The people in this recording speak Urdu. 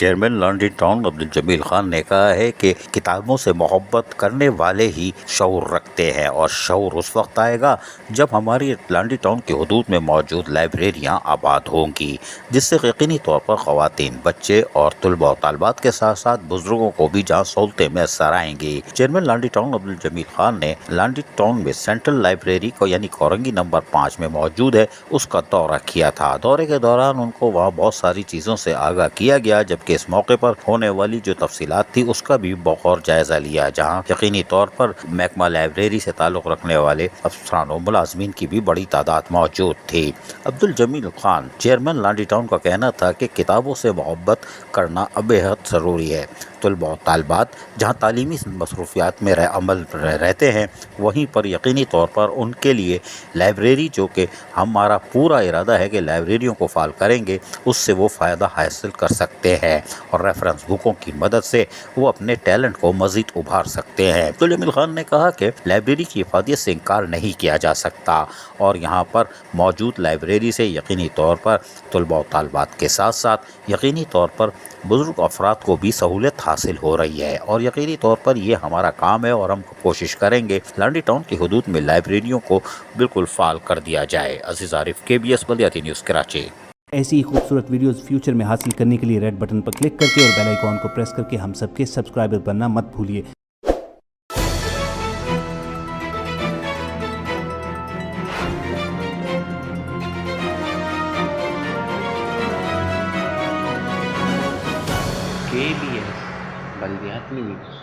چیئرمین لانڈری ٹاؤن عبدالجمیل خان نے کہا ہے کہ کتابوں سے محبت کرنے والے ہی شعور رکھتے ہیں، اور شعور اس وقت آئے گا جب ہماری لانڈری ٹاؤن کی حدود میں موجود لائبریریاں آباد ہوں گی، جس سے یقینی طور پر خواتین، بچے اور طلباء و طالبات کے ساتھ ساتھ بزرگوں کو بھی جہاں سہولتیں میسر آئیں گی۔ چیئرمین لانڈری ٹاؤن عبدالجمیل خان نے لانڈری ٹاؤن میں سینٹرل لائبریری کو یعنی کورنگی نمبر 5 میں موجود ہے اس کا دورہ کیا تھا۔ دورے کے دوران ان کو وہاں بہت ساری چیزوں سے آگاہ کیا گیا، جبکہ اس موقع پر ہونے والی جو تفصیلات تھی اس کا بھی بغور جائزہ لیا، جہاں یقینی طور پر محکمہ لائبریری سے تعلق رکھنے والے افسران و ملازمین کی بھی بڑی تعداد موجود تھی۔ عبدالجمیل خان چیئرمین لانڈری ٹاؤن کا کہنا تھا کہ کتابوں سے محبت کرنا بےحد ضروری ہے۔ طلباء و طالبات جہاں تعلیمی مصروفیات میں عمل رہتے ہیں، وہیں پر یقینی طور پر ان کے لیے لائبریری، جو کہ ہمارا پورا ارادہ ہے کہ لائبریریوں کو فعال کریں گے، اس سے وہ فائدہ حاصل کر سکتے ہیں اور ریفرنس بکوں کی مدد سے وہ اپنے ٹیلنٹ کو مزید ابھار سکتے ہیں۔ عبدالجمیل خان نے کہا کہ لائبریری کی افادیت سے انکار نہیں کیا جا سکتا، اور یہاں پر موجود لائبریری سے یقینی طور پر طلباء و طالبات کے ساتھ ساتھ یقینی طور پر بزرگ افراد کو بھی سہولت حاصل ہو رہی ہے، اور یقینی طور پر یہ ہمارا کام ہے اور ہم کوشش کریں گے لانڈری ٹاؤن کی حدود میں لائبریریوں کو بالکل فعال کر دیا جائے۔ عزیز عارف، KBS بلدیاتی نیوز کراچی۔ ایسی ہی خوبصورت ویڈیوز فیوچر میں حاصل کرنے کے لیے ریڈ بٹن پر کلک کر کے اور بیل آئیکن کو پریس کر کے ہم سب کے سبسکرائبر بننا مت بھولیے۔ KBS بلدیاتی نیوز۔